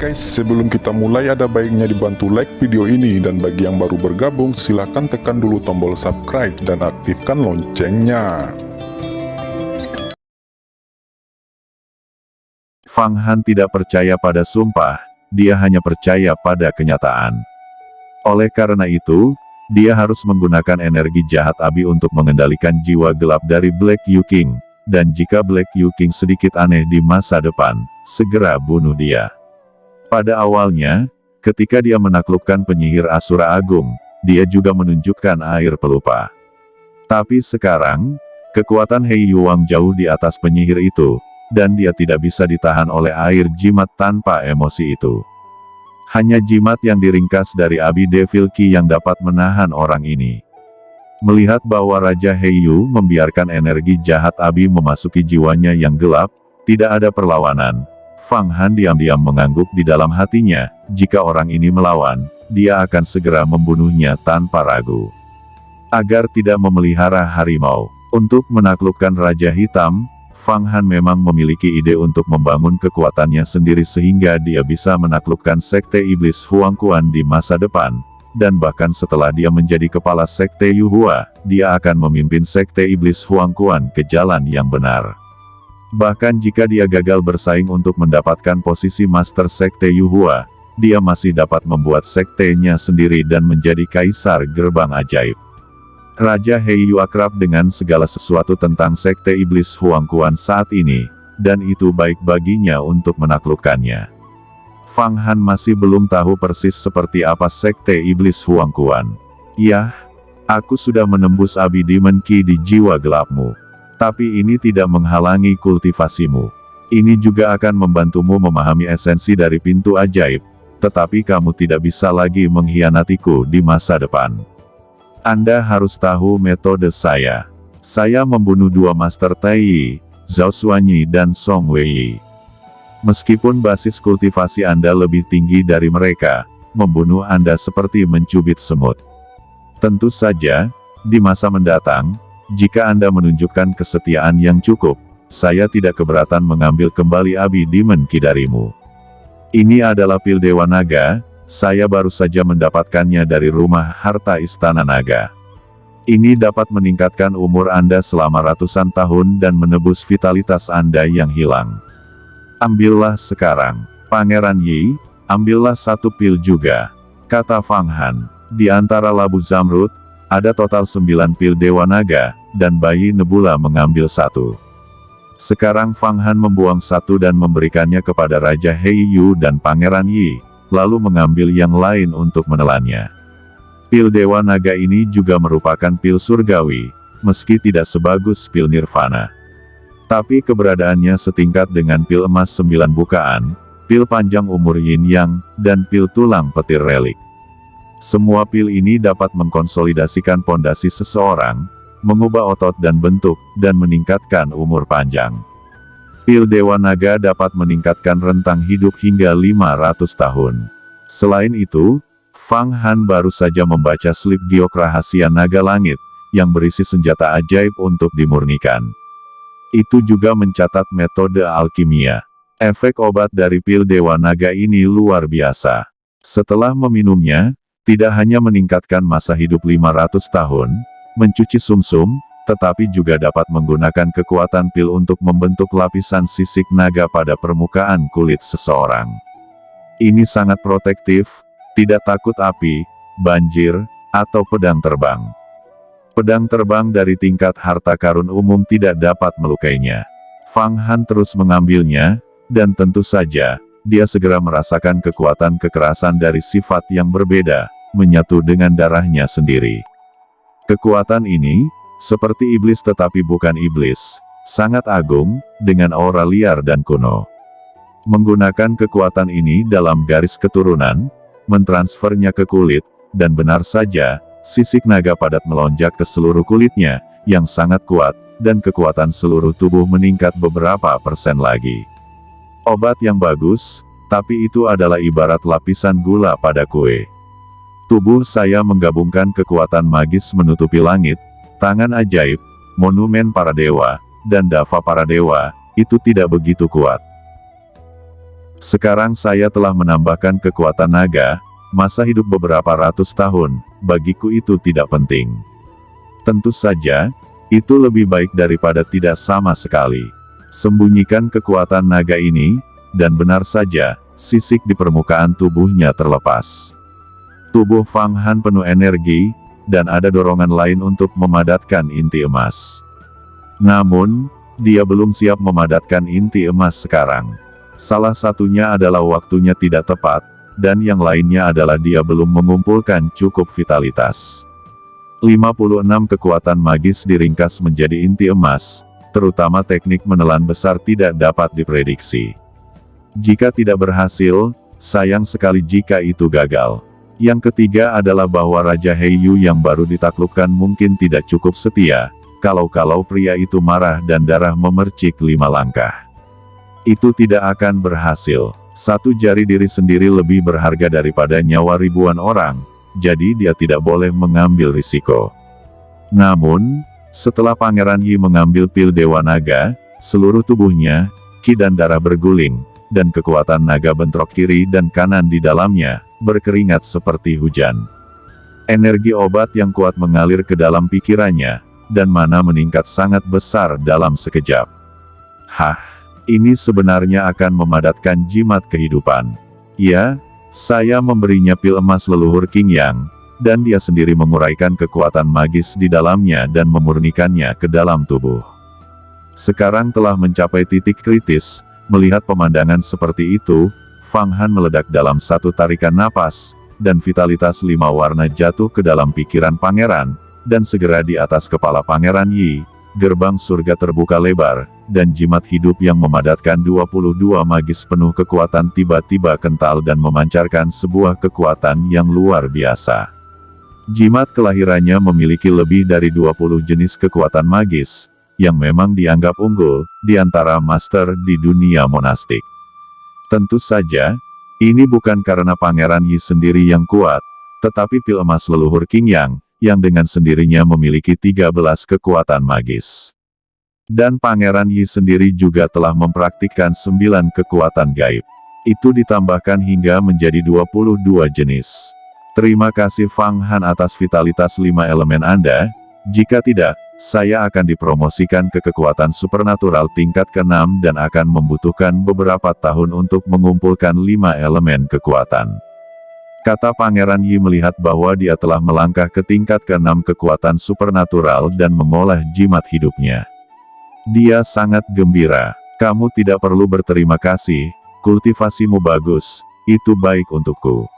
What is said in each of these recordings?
guys, sebelum kita mulai ada baiknya dibantu like video ini, dan bagi yang baru bergabung silahkan tekan dulu tombol subscribe dan aktifkan loncengnya. Fang Han tidak percaya pada sumpah, dia hanya percaya pada kenyataan. Oleh karena itu, dia harus menggunakan energi jahat Abi untuk mengendalikan jiwa gelap dari Black Yu King, dan jika Black Yu King sedikit aneh di masa depan, segera bunuh dia. Pada awalnya, ketika dia menaklukkan penyihir Asura Agung, dia juga menunjukkan air pelupa. Tapi sekarang, kekuatan Hei Yuang jauh di atas penyihir itu, dan dia tidak bisa ditahan oleh air jimat tanpa emosi itu. Hanya jimat yang diringkas dari Abi Devil Key yang dapat menahan orang ini. Melihat bahwa Raja Heiyu membiarkan energi jahat Abi memasuki jiwanya yang gelap, tidak ada perlawanan. Fang Han diam-diam mengangguk di dalam hatinya, jika orang ini melawan, dia akan segera membunuhnya tanpa ragu. Agar tidak memelihara harimau. Untuk menaklukkan Raja Hitam, Fang Han memang memiliki ide untuk membangun kekuatannya sendiri sehingga dia bisa menaklukkan Sekte Iblis Huangquan di masa depan, dan bahkan setelah dia menjadi kepala Sekte Yuhua, dia akan memimpin Sekte Iblis Huangquan ke jalan yang benar. Bahkan jika dia gagal bersaing untuk mendapatkan posisi Master Sekte Yuhua, dia masih dapat membuat sektenya sendiri dan menjadi Kaisar Gerbang Ajaib. Raja Heiyu akrab dengan segala sesuatu tentang Sekte Iblis Huangquan saat ini, dan itu baik baginya untuk menaklukkannya. Fang Han masih belum tahu persis seperti apa Sekte Iblis Huangquan. Yah, aku sudah menembus Abi Demon Key di jiwa gelapmu. Tapi ini tidak menghalangi kultivasimu. Ini juga akan membantumu memahami esensi dari pintu ajaib, tetapi kamu tidak bisa lagi mengkhianatiku di masa depan. Anda harus tahu metode saya. Saya membunuh dua Master Tai Yi, Zhao Xuanyi dan Song Wei. Meskipun basis kultivasi Anda lebih tinggi dari mereka, membunuh Anda seperti mencubit semut. Tentu saja, di masa mendatang, jika Anda menunjukkan kesetiaan yang cukup, saya tidak keberatan mengambil kembali Abi Demon Key darimu. Ini adalah pil Dewa Naga, saya baru saja mendapatkannya dari rumah harta Istana Naga. Ini dapat meningkatkan umur Anda selama ratusan tahun dan menebus vitalitas Anda yang hilang. Ambillah sekarang, Pangeran Yi, ambillah satu pil juga, kata Fang Han. Di antara labu Zamrud, ada total 9 pil Dewa Naga, dan bayi Nebula mengambil satu. Sekarang Fang Han membuang satu dan memberikannya kepada Raja Heiyu dan Pangeran Yi, lalu mengambil yang lain untuk menelannya. Pil Dewa Naga ini juga merupakan pil surgawi, meski tidak sebagus pil Nirvana. Tapi keberadaannya setingkat dengan pil emas 9 bukaan, pil panjang umur Yin Yang, dan pil tulang petir relik. Semua pil ini dapat mengkonsolidasikan pondasi seseorang, mengubah otot dan bentuk, dan meningkatkan umur panjang. Pil Dewa Naga dapat meningkatkan rentang hidup hingga 500 tahun. Selain itu, Fang Han baru saja membaca slip giok rahasia naga langit, yang berisi senjata ajaib untuk dimurnikan. Itu juga mencatat metode alkimia. Efek obat dari pil Dewa Naga ini luar biasa. Setelah meminumnya, tidak hanya meningkatkan masa hidup 500 tahun, mencuci sumsum, tetapi juga dapat menggunakan kekuatan pil untuk membentuk lapisan sisik naga pada permukaan kulit seseorang. Ini sangat protektif, tidak takut api, banjir, atau pedang terbang. Pedang terbang dari tingkat harta karun umum tidak dapat melukainya. Fang Han terus mengambilnya, dan tentu saja, dia segera merasakan kekuatan kekerasan dari sifat yang berbeda, menyatu dengan darahnya sendiri. Kekuatan ini, seperti iblis tetapi bukan iblis, sangat agung, dengan aura liar dan kuno. Menggunakan kekuatan ini dalam garis keturunan, mentransfernya ke kulit, dan benar saja, sisik naga padat melonjak ke seluruh kulitnya, yang sangat kuat, dan kekuatan seluruh tubuh meningkat beberapa persen lagi. Obat yang bagus, tapi itu adalah ibarat lapisan gula pada kue. Tubuh saya menggabungkan kekuatan magis menutupi langit, tangan ajaib, monumen para dewa, dan dava para dewa, itu tidak begitu kuat. Sekarang saya telah menambahkan kekuatan naga, masa hidup beberapa ratus tahun, bagiku itu tidak penting. Tentu saja, itu lebih baik daripada tidak sama sekali. Sembunyikan kekuatan naga ini, dan benar saja, sisik di permukaan tubuhnya terlepas. Tubuh Fang Han penuh energi, dan ada dorongan lain untuk memadatkan inti emas. Namun, dia belum siap memadatkan inti emas sekarang. Salah satunya adalah waktunya tidak tepat, dan yang lainnya adalah dia belum mengumpulkan cukup vitalitas. 56 kekuatan magis diringkas menjadi inti emas, terutama teknik menelan besar tidak dapat diprediksi. Jika tidak berhasil, sayang sekali jika itu gagal. Yang ketiga adalah bahwa Raja Heiyu yang baru ditaklukkan mungkin tidak cukup setia, kalau-kalau pria itu marah dan darah memercik 5 langkah. Itu tidak akan berhasil. Satu jari diri sendiri lebih berharga daripada nyawa ribuan orang, jadi dia tidak boleh mengambil risiko. Namun, setelah Pangeran Yi mengambil pil Dewa Naga, seluruh tubuhnya, ki dan darah berguling, dan kekuatan naga bentrok kiri dan kanan di dalamnya, berkeringat seperti hujan. Energi obat yang kuat mengalir ke dalam pikirannya, dan mana meningkat sangat besar dalam sekejap. Hah! Ini sebenarnya akan memadatkan jimat kehidupan. Ya, saya memberinya pil emas leluhur King Yang, dan dia sendiri menguraikan kekuatan magis di dalamnya dan memurnikannya ke dalam tubuh. Sekarang telah mencapai titik kritis, melihat pemandangan seperti itu, Fang Han meledak dalam satu tarikan napas, dan vitalitas 5 warna jatuh ke dalam pikiran pangeran, dan segera di atas kepala Pangeran Yi, gerbang surga terbuka lebar, dan jimat hidup yang memadatkan 22 magis penuh kekuatan tiba-tiba kental dan memancarkan sebuah kekuatan yang luar biasa. Jimat kelahirannya memiliki lebih dari 20 jenis kekuatan magis, yang memang dianggap unggul, di antara master di dunia monastik. Tentu saja, ini bukan karena Pangeran Yi sendiri yang kuat, tetapi pil emas leluhur King yang dengan sendirinya memiliki 13 kekuatan magis. Dan Pangeran Yi sendiri juga telah mempraktikkan 9 kekuatan gaib. Itu ditambahkan hingga menjadi 22 jenis. Terima kasih Fang Han atas vitalitas 5 elemen Anda, jika tidak, saya akan dipromosikan ke kekuatan supernatural tingkat ke-6 dan akan membutuhkan beberapa tahun untuk mengumpulkan 5 elemen kekuatan. Kata Pangeran Yi melihat bahwa dia telah melangkah ke tingkat ke-6 kekuatan supernatural dan mengolah jimat hidupnya. Dia sangat gembira. Kamu tidak perlu berterima kasih, kultivasimu bagus, itu baik untukku.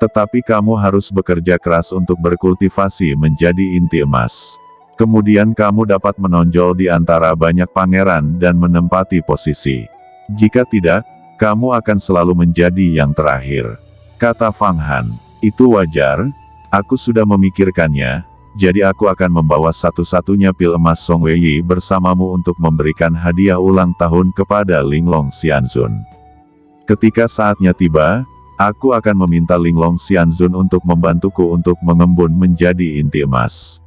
Tetapi kamu harus bekerja keras untuk berkultivasi menjadi inti emas. Kemudian kamu dapat menonjol di antara banyak pangeran dan menempati posisi. Jika tidak, kamu akan selalu menjadi yang terakhir. Kata Fang Han, itu wajar, aku sudah memikirkannya, jadi aku akan membawa satu-satunya pil emas Song Wei bersamamu untuk memberikan hadiah ulang tahun kepada Linglong Xianzun. Ketika saatnya tiba, aku akan meminta Linglong Xianzun untuk membantuku untuk mengembun menjadi inti emas.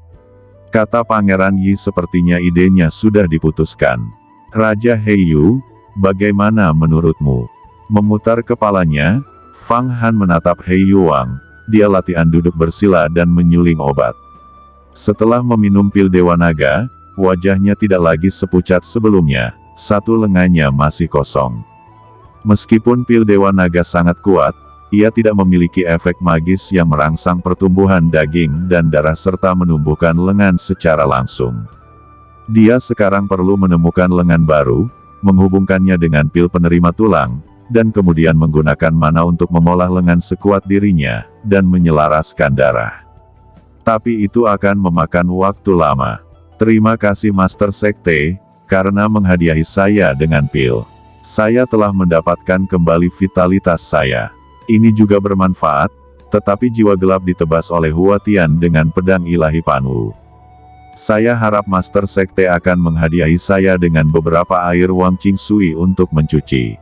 Kata Pangeran Yi sepertinya idenya sudah diputuskan. Raja Heiyu, bagaimana menurutmu? Memutar kepalanya, Fang Han menatap Heiyu Wang, dia latihan duduk bersila dan menyuling obat. Setelah meminum pil Dewa Naga, wajahnya tidak lagi sepucat sebelumnya, satu lengannya masih kosong. Meskipun pil Dewa Naga sangat kuat, ia tidak memiliki efek magis yang merangsang pertumbuhan daging dan darah serta menumbuhkan lengan secara langsung. Dia sekarang perlu menemukan lengan baru, menghubungkannya dengan pil penerima tulang, dan kemudian menggunakan mana untuk mengolah lengan sekuat dirinya, dan menyelaraskan darah. Tapi itu akan memakan waktu lama. Terima kasih Master Sekte, karena menghadiahi saya dengan pil. Saya telah mendapatkan kembali vitalitas saya. Ini juga bermanfaat, tetapi jiwa gelap ditebas oleh Hua Tian dengan pedang ilahi Panwu. Saya harap Master Sekte akan menghadiahi saya dengan beberapa air Wang Qingsui untuk mencuci.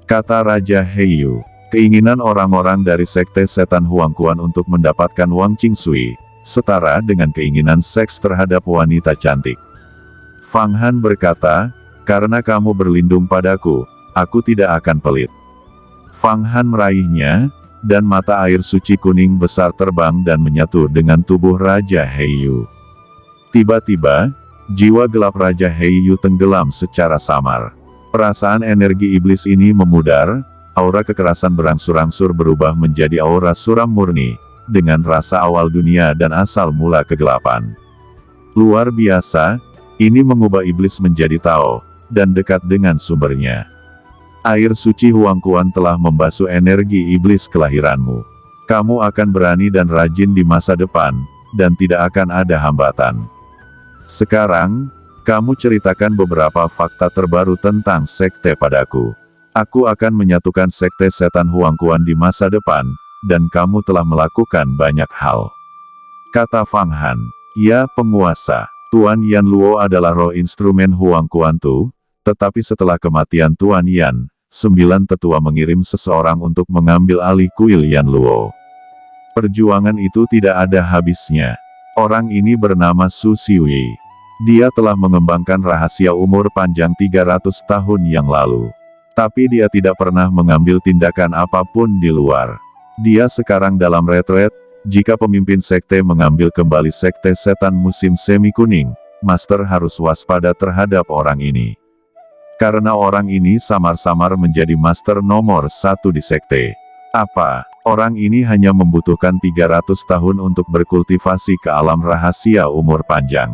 Kata Raja Heiyu. Keinginan orang-orang dari Sekte Setan Huangquan untuk mendapatkan Wang Qingsui, setara dengan keinginan seks terhadap wanita cantik. Fang Han berkata, Karena kamu berlindung padaku, aku tidak akan pelit. Fang Han meraihnya, dan mata air suci kuning besar terbang dan menyatu dengan tubuh Raja Heiyu. Tiba-tiba, jiwa gelap Raja Heiyu tenggelam secara samar. Perasaan energi iblis ini memudar, aura kekerasan berangsur-angsur berubah menjadi aura suram murni, dengan rasa awal dunia dan asal mula kegelapan. Luar biasa, ini mengubah iblis menjadi Tao, dan dekat dengan sumbernya. Air suci Huang Quan telah membasuh energi iblis kelahiranmu. Kamu akan berani dan rajin di masa depan, dan tidak akan ada hambatan. Sekarang, kamu ceritakan beberapa fakta terbaru tentang sekte padaku. Aku akan menyatukan sekte setan Huang Quan di masa depan, dan kamu telah melakukan banyak hal. Kata Fang Han, ya penguasa, Tuan Yan Luo adalah roh instrumen Huang Quan Tu, tetapi setelah kematian Tuan Yan, 9 tetua mengirim seseorang untuk mengambil alih kuil Yan Luo. Perjuangan itu tidak ada habisnya. Orang ini bernama Su Xiwei. Dia telah mengembangkan rahasia umur panjang 300 tahun yang lalu. Tapi dia tidak pernah mengambil tindakan apapun di luar. Dia sekarang dalam retret. Jika pemimpin sekte mengambil kembali sekte setan musim semi kuning, Master harus waspada terhadap orang ini. Karena orang ini samar-samar menjadi master nomor 1 di sekte. Apa? Orang ini hanya membutuhkan 300 tahun untuk berkultivasi ke alam rahasia umur panjang.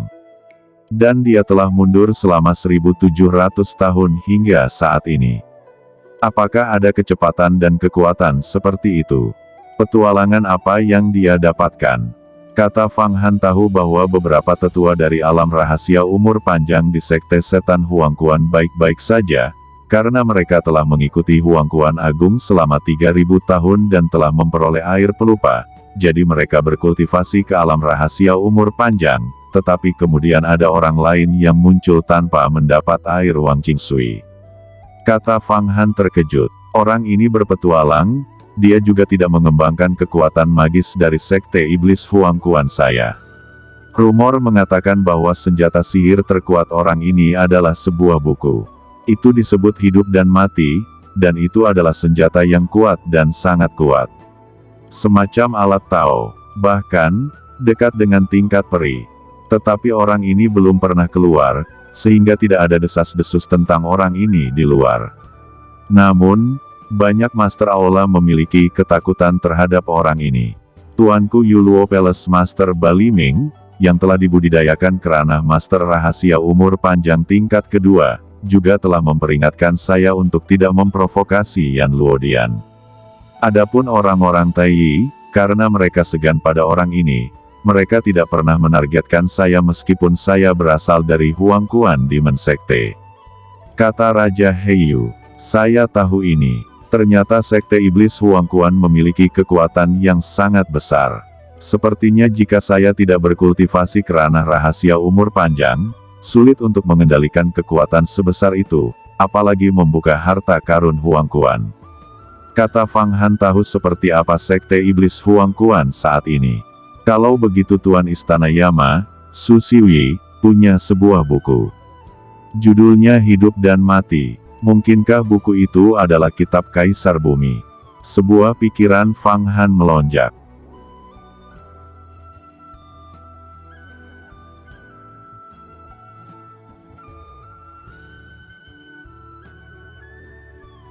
Dan dia telah mundur selama 1700 tahun hingga saat ini. Apakah ada kecepatan dan kekuatan seperti itu? Petualangan apa yang dia dapatkan? Kata Fang Han tahu bahwa beberapa tetua dari alam rahasia umur panjang di sekte setan Huang Quan baik-baik saja, karena mereka telah mengikuti Huang Quan Agung selama 3000 tahun dan telah memperoleh air pelupa, jadi mereka berkultivasi ke alam rahasia umur panjang, tetapi kemudian ada orang lain yang muncul tanpa mendapat air Wang Qingsui. Kata Fang Han terkejut, orang ini berpetualang. Dia juga tidak mengembangkan kekuatan magis dari sekte iblis Huang Quan saya. Rumor mengatakan bahwa senjata sihir terkuat orang ini adalah sebuah buku. Itu disebut hidup dan mati, dan itu adalah senjata yang kuat dan sangat kuat. Semacam alat Tao, bahkan, dekat dengan tingkat peri. Tetapi orang ini belum pernah keluar, sehingga tidak ada desas-desus tentang orang ini di luar. Namun, banyak Master Aula memiliki ketakutan terhadap orang ini. Tuanku Yuluo Palace Master Baliming, yang telah dibudidayakan kerana Master Rahasia Umur Panjang tingkat kedua, juga telah memperingatkan saya untuk tidak memprovokasi Yan Luodian. Adapun orang-orang Taiyi, karena mereka segan pada orang ini, mereka tidak pernah menargetkan saya meskipun saya berasal dari Huang Quan Demon Sekte. Kata Raja Heiyu, saya tahu ini. Ternyata sekte iblis Huang Quan memiliki kekuatan yang sangat besar. Sepertinya jika saya tidak berkultivasi kerana rahasia umur panjang, sulit untuk mengendalikan kekuatan sebesar itu, apalagi membuka harta karun Huang Quan. Kata Fang Han tahu seperti apa sekte iblis Huang Quan saat ini. Kalau begitu Tuan Istana Yama, Su Xiwei, punya sebuah buku. Judulnya Hidup dan Mati. Mungkinkah buku itu adalah kitab Kaisar Bumi? Sebuah pikiran Fang Han melonjak.